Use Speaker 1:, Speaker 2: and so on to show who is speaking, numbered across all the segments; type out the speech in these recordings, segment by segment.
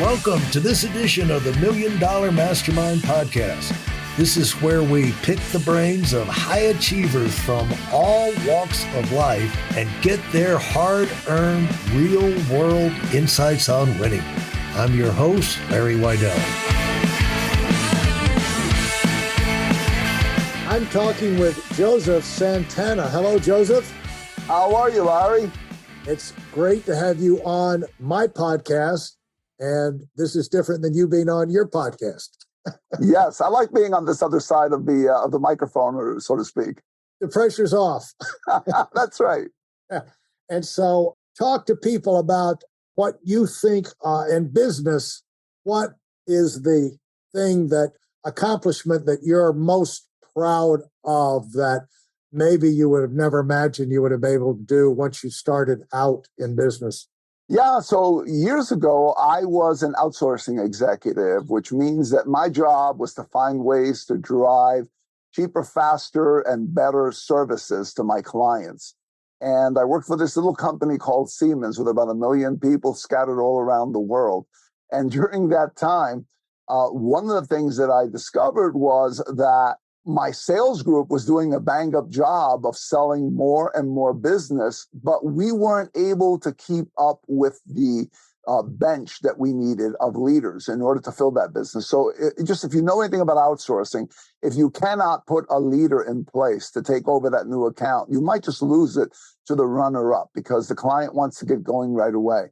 Speaker 1: Welcome to this edition of the Million Dollar Mastermind podcast. This is where we pick the brains of high achievers from all walks of life and get their hard-earned, real-world insights on winning. I'm your host, Larry Weidel. I'm talking with Joseph Santana. Hello, Joseph.
Speaker 2: How are you, Larry?
Speaker 1: It's great to have you on my podcast, and this is different than you being on your podcast.
Speaker 2: Yes, I like being on this other side of the microphone, or so to speak.
Speaker 1: The pressure's off.
Speaker 2: That's right.
Speaker 1: And so talk to people about what you think in business. What is the accomplishment that you're most proud of that maybe you would have never imagined you would have been able to do once you started out in business?
Speaker 2: Yeah, so years ago, I was an outsourcing executive, which means that my job was to find ways to drive cheaper, faster, and better services to my clients. And I worked for this little company called Siemens with about 1 million people scattered all around the world. And during that time, one of the things that I discovered was that my sales group was doing a bang-up job of selling more and more business, but we weren't able to keep up with the bench that we needed of leaders in order to fill that business. So if you know anything about outsourcing, if you cannot put a leader in place to take over that new account, you might just lose it to the runner-up because the client wants to get going right away.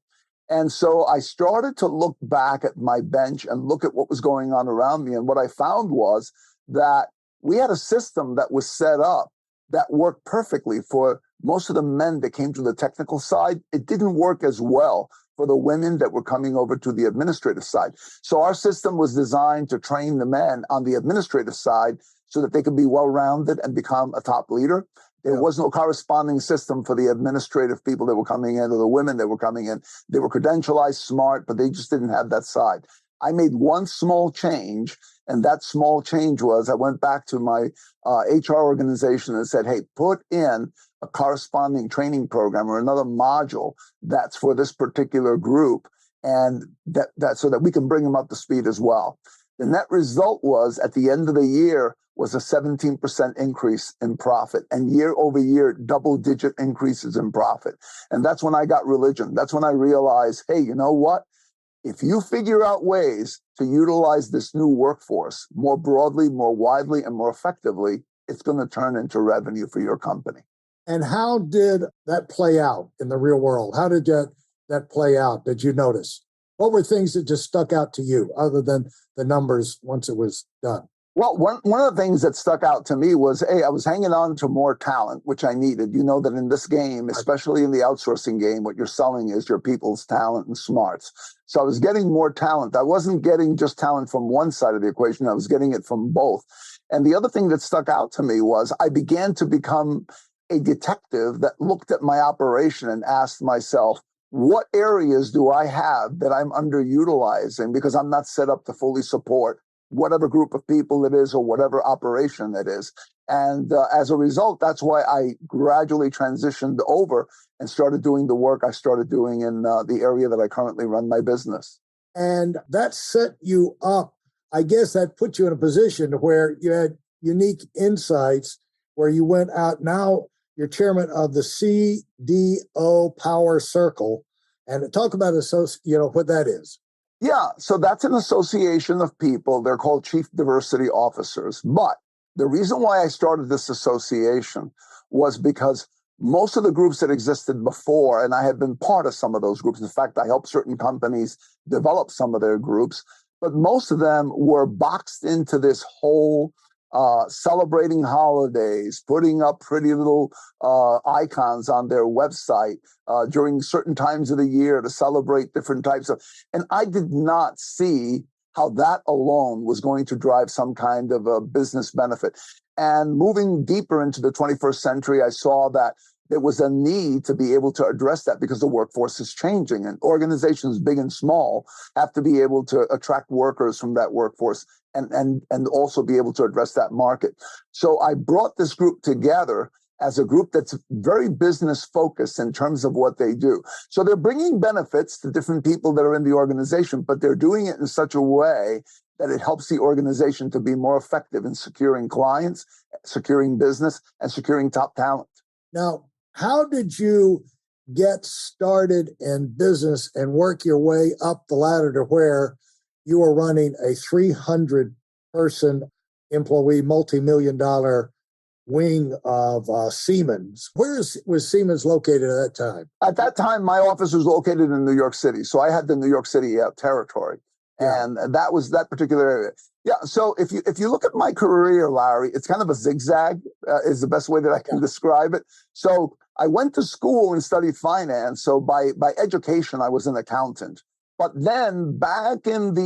Speaker 2: And so I started to look back at my bench and look at what was going on around me. And what I found was that we had a system that was set up that worked perfectly for most of the men that came to the technical side. It didn't work as well for the women that were coming over to the administrative side. So our system was designed to train the men on the administrative side so that they could be well-rounded and become a top leader. There was no corresponding system for the administrative people that were coming in or the women that were coming in. They were credentialized, smart, but they just didn't have that side. I made one small change, and that small change was I went back to my HR organization and said, hey, put in a corresponding training program or another module that's for this particular group, and that so that we can bring them up to speed as well. The net result was at the end of the year was a 17% increase in profit, and year over year, double-digit increases in profit. And that's when I got religion. That's when I realized, hey, you know what? If you figure out ways to utilize this new workforce more broadly, more widely, and more effectively, it's going to turn into revenue for your company.
Speaker 1: And how did that play out in the real world? How did that play out? Did you notice? What were things that just stuck out to you other than the numbers once it was done?
Speaker 2: Well, one of the things that stuck out to me was, I was hanging on to more talent, which I needed. You know that in this game, especially in the outsourcing game, what you're selling is your people's talent and smarts. So I was getting more talent. I wasn't getting just talent from one side of the equation. I was getting it from both. And the other thing that stuck out to me was I began to become a detective that looked at my operation and asked myself, what areas do I have that I'm underutilizing because I'm not set up to fully support whatever group of people it is or whatever operation it is. And as a result, that's why I gradually transitioned over and started doing the work I started doing in the area that I currently run my business.
Speaker 1: And that set you up. I guess that put you in a position where you had unique insights where you went out. Now you're chairman of the CDO PowerCircle. And talk about what that is.
Speaker 2: Yeah, so that's an association of people. They're called chief diversity officers. But the reason why I started this association was because most of the groups that existed before, and I had been part of some of those groups. In fact, I helped certain companies develop some of their groups, but most of them were boxed into this whole celebrating holidays, putting up pretty little icons on their website during certain times of the year to celebrate different types of, and I did not see how that alone was going to drive some kind of a business benefit. And moving deeper into the 21st century, I saw that there was a need to be able to address that because the workforce is changing and organizations big and small have to be able to attract workers from that workforce and also be able to address that market. So I brought this group together as a group that's very business focused in terms of what they do. So they're bringing benefits to different people that are in the organization, but they're doing it in such a way that it helps the organization to be more effective in securing clients, securing business, and securing top talent.
Speaker 1: Now, how did you get started in business and work your way up the ladder to where you were running a 300-person employee, multi-million-dollar wing of Siemens? Where was Siemens located at that time?
Speaker 2: At that time, my office was located in New York City. So I had the New York City territory. Yeah. And that was that particular area. Yeah. So if you look at my career, Larry, it's kind of a zigzag is the best way that I can describe it. So I went to school and studied finance. So by education, I was an accountant. But then back in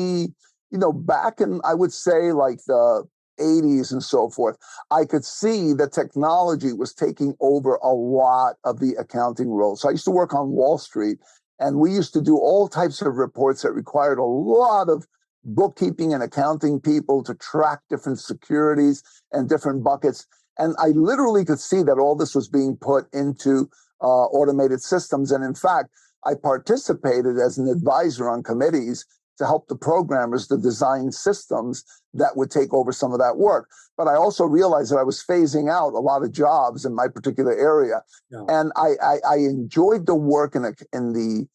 Speaker 2: I would say like the 80s and so forth, I could see that technology was taking over a lot of the accounting roles. So I used to work on Wall Street, and we used to do all types of reports that required a lot of bookkeeping and accounting people to track different securities and different buckets. And I literally could see that all this was being put into automated systems. And in fact, I participated as an advisor on committees to help the programmers to design systems that would take over some of that work. But I also realized that I was phasing out a lot of jobs in my particular area. Yeah. And I enjoyed the work in the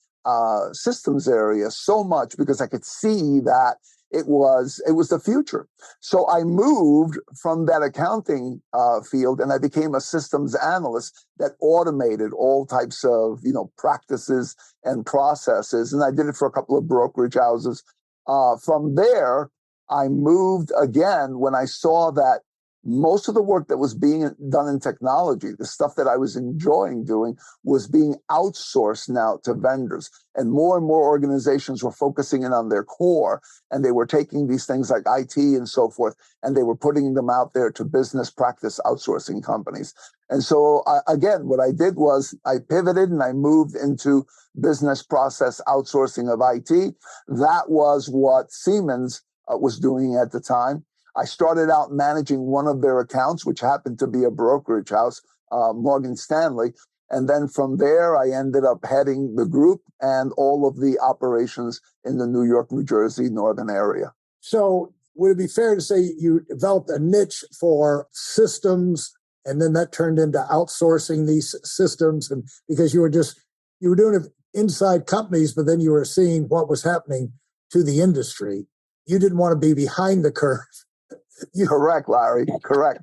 Speaker 2: systems area so much because I could see that it was the future. So I moved from that accounting field and I became a systems analyst that automated all types of practices and processes. And I did it for a couple of brokerage houses. From there, I moved again when I saw that most of the work that was being done in technology, the stuff that I was enjoying doing, was being outsourced now to vendors. And more organizations were focusing in on their core, and they were taking these things like IT and so forth, and they were putting them out there to business practice outsourcing companies. And so, again, what I did was I pivoted and I moved into business process outsourcing of IT. That was what Siemens was doing at the time. I started out managing one of their accounts, which happened to be a brokerage house, Morgan Stanley. And then from there, I ended up heading the group and all of the operations in the New York, New Jersey, northern area. So would it be fair to say you developed a niche for systems, and then that turned into outsourcing these systems? And because you were doing it inside companies, but then you were seeing what was happening to the industry. You didn't want to be behind the curve. Correct, Larry. Correct.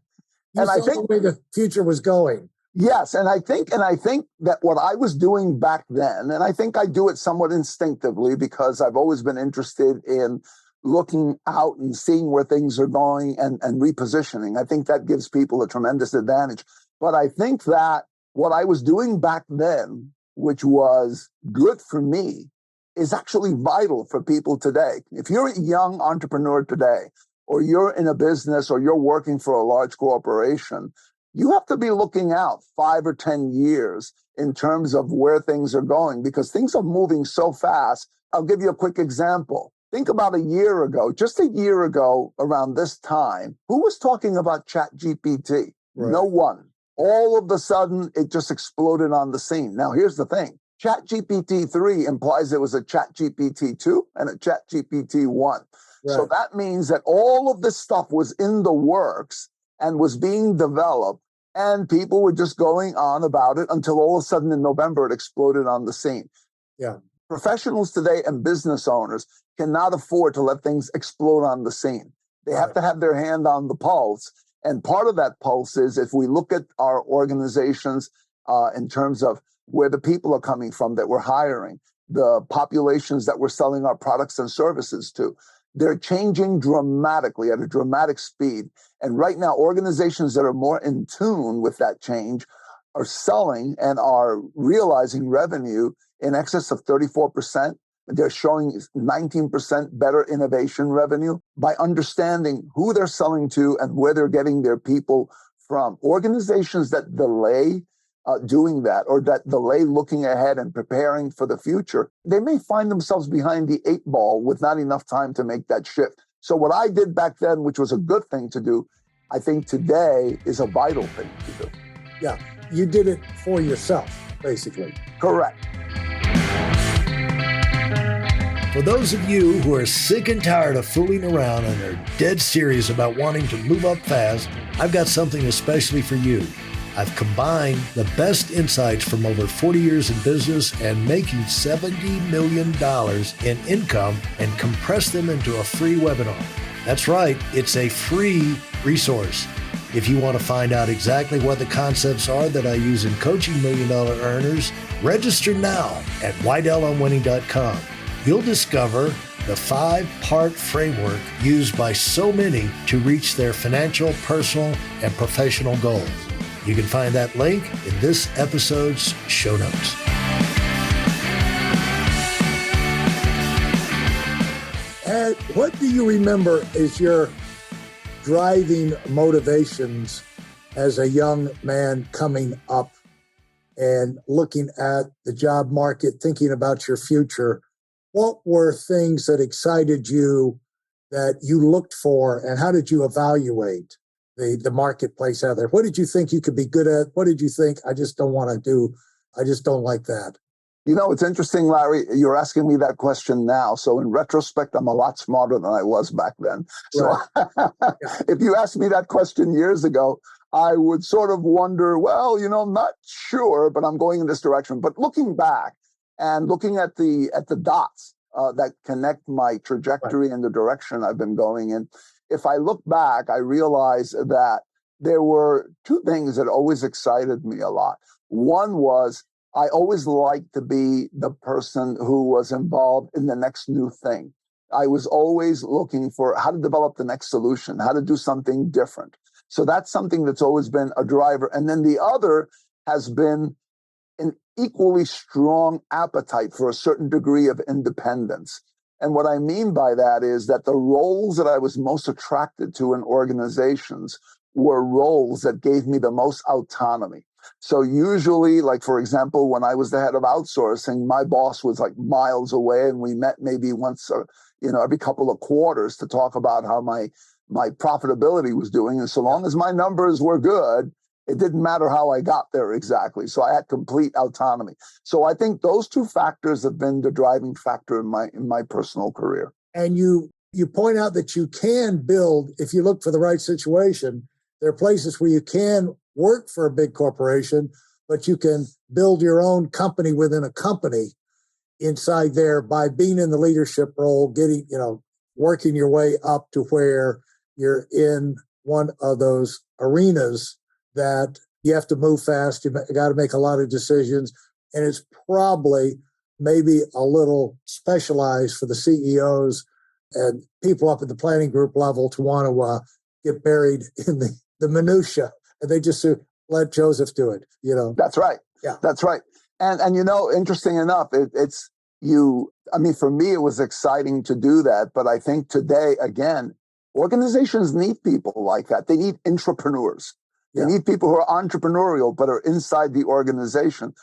Speaker 2: And I think the way the future was going. Yes, and I think that what I was doing back then, and I think I do it somewhat instinctively because I've always been interested in looking out and seeing where things are going and repositioning. I think that gives people a tremendous advantage. But I think that what I was doing back then, which was good for me, is actually vital for people today. If you're a young entrepreneur today, or you're in a business, or you're working for a large corporation, you have to be looking out 5 or 10 years in terms of where things are going, because things are moving so fast. I'll give you a quick example. Think about a year ago, just a year ago around this time, who was talking about ChatGPT? Right. No one. All of a sudden, it just exploded on the scene. Now, here's the thing. ChatGPT 3 implies there was a ChatGPT 2 and a ChatGPT 1. Right. So that means that all of this stuff was in the works and was being developed, and people were just going on about it until all of a sudden in November it exploded on the scene. Yeah. Professionals today and business owners cannot afford to let things explode on the scene. They have to have their hand on the pulse. And part of that pulse is if we look at our organizations in terms of where the people are coming from that we're hiring, the populations that we're selling our products and services to, they're changing dramatically at a dramatic speed. And right now, organizations that are more in tune with that change are selling and are realizing revenue in excess of 34%. They're showing 19% better innovation revenue by understanding who they're selling to and where they're getting their people from. Organizations that delay doing that, or that delay looking ahead and preparing for the future, they may find themselves behind the 8 ball with not enough time to make that shift. So what I did back then, which was a good thing to do, I think today is a vital thing to do.
Speaker 1: Yeah, you did it for yourself, basically.
Speaker 2: Correct.
Speaker 1: For those of you who are sick and tired of fooling around and are dead serious about wanting to move up fast, I've got something especially for you. I've combined the best insights from over 40 years in business and making $70 million in income and compressed them into a free webinar. That's right, it's a free resource. If you want to find out exactly what the concepts are that I use in coaching million-dollar earners, register now at weidelonwinning.com. You'll discover the 5-part framework used by so many to reach their financial, personal, and professional goals. You can find that link in this episode's show notes. And what do you remember is your driving motivations as a young man coming up and looking at the job market, thinking about your future? What were things that excited you that you looked for, and how did you evaluate the marketplace out there? What did you think you could be good at? What did you think, I just don't want to do? I just don't like that.
Speaker 2: You know, it's interesting, Larry, you're asking me that question now. So in retrospect, I'm a lot smarter than I was back then. So
Speaker 1: Right.
Speaker 2: if you asked me that question years ago, I would sort of wonder, well, I'm not sure, but I'm going in this direction. But looking back and looking at the dots that connect my trajectory and the direction I've been going in, if I look back, I realize that there were two things that always excited me a lot. One was I always liked to be the person who was involved in the next new thing. I was always looking for how to develop the next solution, how to do something different. So that's something that's always been a driver. And then the other has been an equally strong appetite for a certain degree of independence. And what I mean by that is that the roles that I was most attracted to in organizations were roles that gave me the most autonomy. So usually, like, for example, when I was the head of outsourcing, my boss was like miles away, and we met maybe once, every couple of quarters to talk about how my profitability was doing. And so long as my numbers were good, it didn't matter how I got there exactly. So I had complete autonomy. So I think those two factors have been the driving factor in my personal career.
Speaker 1: And you point out that you can build, if you look for the right situation, there are places where you can work for a big corporation, but you can build your own company within a company inside there by being in the leadership role, working your way up to where you're in one of those arenas that you have to move fast. You got to make a lot of decisions. And it's probably maybe a little specialized for the CEOs and people up at the planning group level to want to get buried in the minutia. And they just let Joseph do it,
Speaker 2: That's right.
Speaker 1: Yeah.
Speaker 2: That's right. And interesting enough, for me, it was exciting to do that. But I think today, again, organizations need people like that. They need intrapreneurs. They need people who are entrepreneurial, but are inside the organization.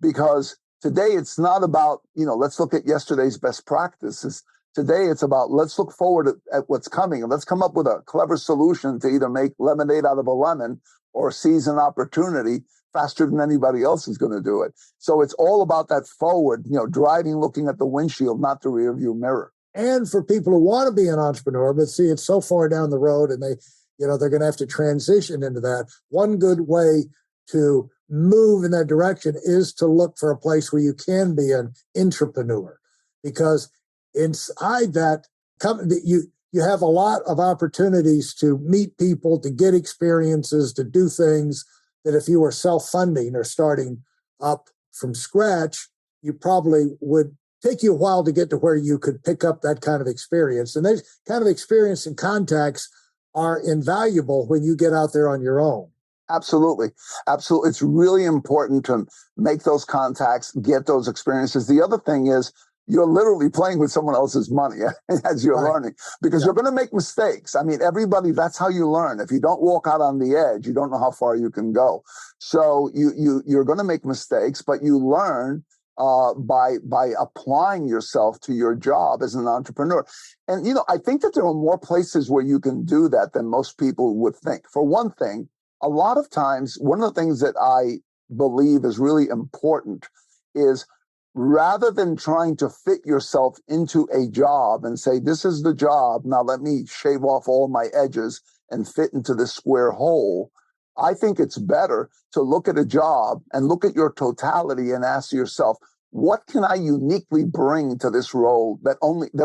Speaker 2: Because today it's not about, let's look at yesterday's best practices. Today it's about, let's look forward at what's coming, and let's come up with a clever solution to either make lemonade out of a lemon or seize an opportunity faster than anybody else is going to do it. So it's all about that forward, driving, looking at the windshield, not the rear view mirror.
Speaker 1: And for people who want to be an entrepreneur, but see it's so far down the road and they're going to have to transition into that. One good way to move in that direction is to look for a place where you can be an intrapreneur, because inside that company, you have a lot of opportunities to meet people, to get experiences, to do things that if you were self-funding or starting up from scratch, you probably would take you a while to get to where you could pick up that kind of experience. And those kind of experience and contacts are invaluable when you get out there on your own.
Speaker 2: Absolutely. Absolutely. It's really important to make those contacts, get those experiences. The other thing is you're literally playing with someone else's money as you're learning, because you're going to make mistakes. I mean, everybody, that's how you learn. If you don't walk out on the edge, you don't know how far you can go. So you're going to make mistakes, but you learn by applying yourself to your job as an entrepreneur. And, I think that there are more places where you can do that than most people would think. For one thing, a lot of times, one of the things that I believe is really important is rather than trying to fit yourself into a job and say, this is the job, now let me shave off all my edges and fit into this square hole. I think it's better to look at a job and look at your totality and ask yourself, what can I uniquely bring to this role that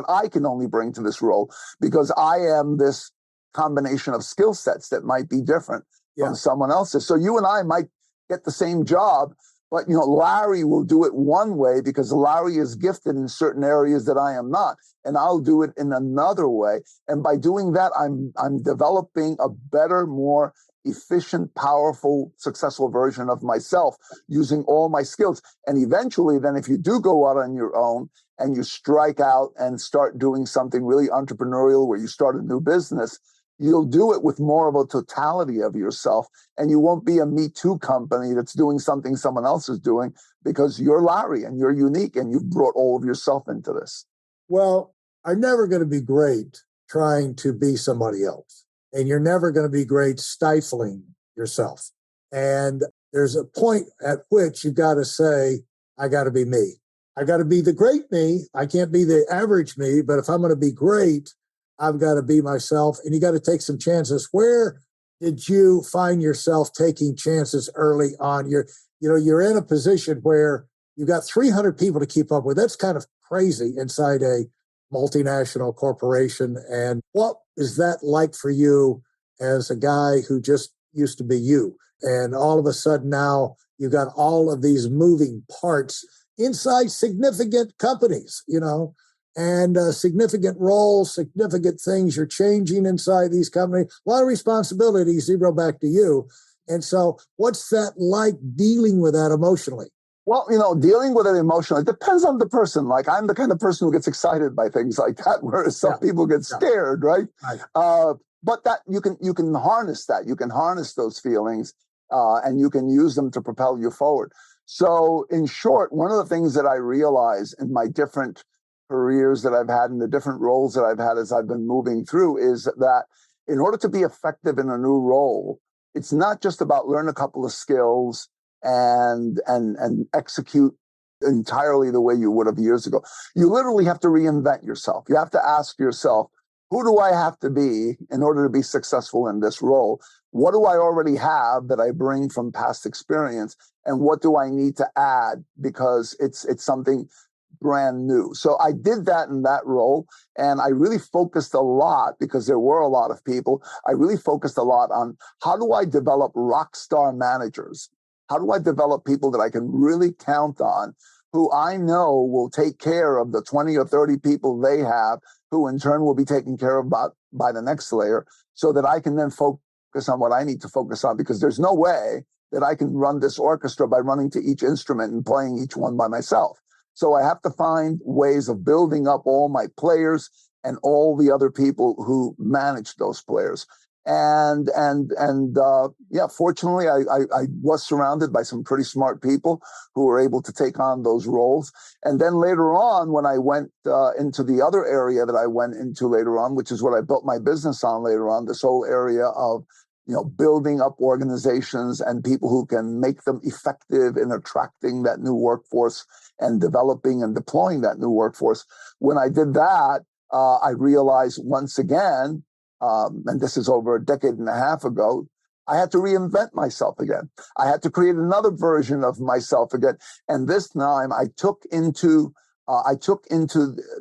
Speaker 2: I can only bring to this role because I am this combination of skill sets that might be different from someone else's. So you and I might get the same job, but Larry will do it one way because Larry is gifted in certain areas that I am not, and I'll do it in another way. And by doing that, I'm developing a better, more efficient, powerful, successful version of myself using all my skills. And eventually, then if you do go out on your own and you strike out and start doing something really entrepreneurial where you start a new business, you'll do it with more of a totality of yourself, and you won't be a Me Too company that's doing something someone else is doing because you're Larry and you're unique and you've brought all of yourself into this.
Speaker 1: Well, I'm never going to be great trying to be somebody else, and you're never going to be great stifling yourself. And there's a point at which you've got to say, I got to be me. I got to be the great me. I can't be the average me, but if I'm going to be great, I've got to be myself, and you got to take some chances. Where did you find yourself taking chances early on? You're in a position where you got 300 people to keep up with. That's kind of crazy inside a multinational corporation. And what is that like for you as a guy who just used to be you? And all of a sudden now you got all of these moving parts inside significant companies, and significant roles, significant things you're changing inside these companies. A lot of responsibility, zero back to you. And so what's that like dealing with that emotionally?
Speaker 2: Well, dealing with it emotionally depends on the person. Like, I'm the kind of person who gets excited by things like that, whereas some people get scared, right? But that you can harness that. You can harness those feelings, and you can use them to propel you forward. So in short, one of the things that I realize in my different careers that I've had and the different roles that I've had as I've been moving through is that in order to be effective in a new role, it's not just about learn a couple of skills and execute entirely the way you would have years ago. You literally have to reinvent yourself. You have to ask yourself, who do I have to be in order to be successful in this role? What do I already have that I bring from past experience? And what do I need to add because it's something brand new? So I did that in that role, and I really focused a lot, because there were a lot of people, I really focused a lot on how do I develop rockstar managers? How do I develop people that I can really count on, who I know will take care of the 20 or 30 people they have, who in turn will be taken care of by the next layer, so that I can then focus on what I need to focus on, because there's no way that I can run this orchestra by running to each instrument and playing each one by myself. So I have to find ways of building up all my players and all the other people who manage those players. Fortunately, I was surrounded by some pretty smart people who were able to take on those roles. And then later on, when I went into the other area that I went into later on, which is what I built my business on later on, this whole area of building up organizations and people who can make them effective in attracting that new workforce and developing and deploying that new workforce. When I did that, I realized once again, and this is over a decade and a half ago, I had to reinvent myself again. I had to create another version of myself again. And this time I took into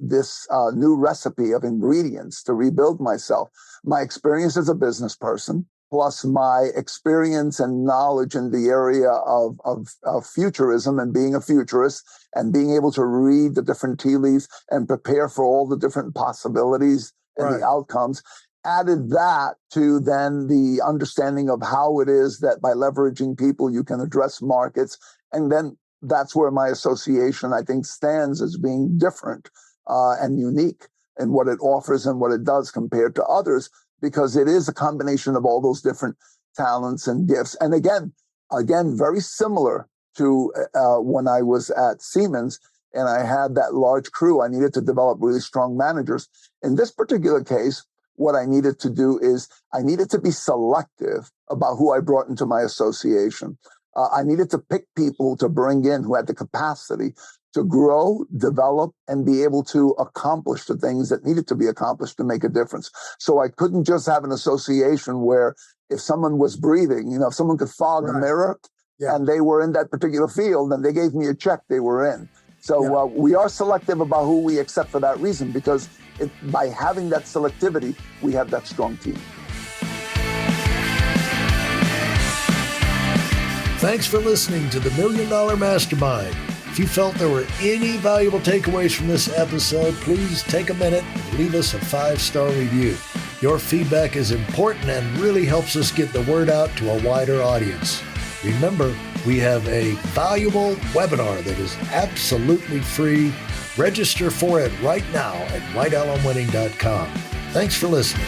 Speaker 2: this new recipe of ingredients to rebuild myself. My experience as a business person, plus my experience and knowledge in the area of futurism and being a futurist and being able to read the different tea leaves and prepare for all the different possibilities and the outcomes, added that to then the understanding of how it is that by leveraging people, you can address markets. And then that's where my association, I think, stands as being different and unique in what it offers and what it does compared to others, because it is a combination of all those different talents and gifts. And again, very similar to when I was at Siemens and I had that large crew, I needed to develop really strong managers. In this particular case, what I needed to do is I needed to be selective about who I brought into my association. I needed to pick people to bring in who had the capacity to grow, develop, and be able to accomplish the things that needed to be accomplished to make a difference. So I couldn't just have an association where if someone was breathing, if someone could fog a mirror and they were in that particular field and they gave me a check, they were in. So we are selective about who we accept for that reason, because by having that selectivity, we have that strong team.
Speaker 1: Thanks for listening to the Million Dollar Mastermind. If you felt there were any valuable takeaways from this episode, please take a minute and leave us a 5-star review. Your feedback is important and really helps us get the word out to a wider audience. Remember, we have a valuable webinar that is absolutely free. Register for it right now at weidelonwinning.com. Thanks for listening.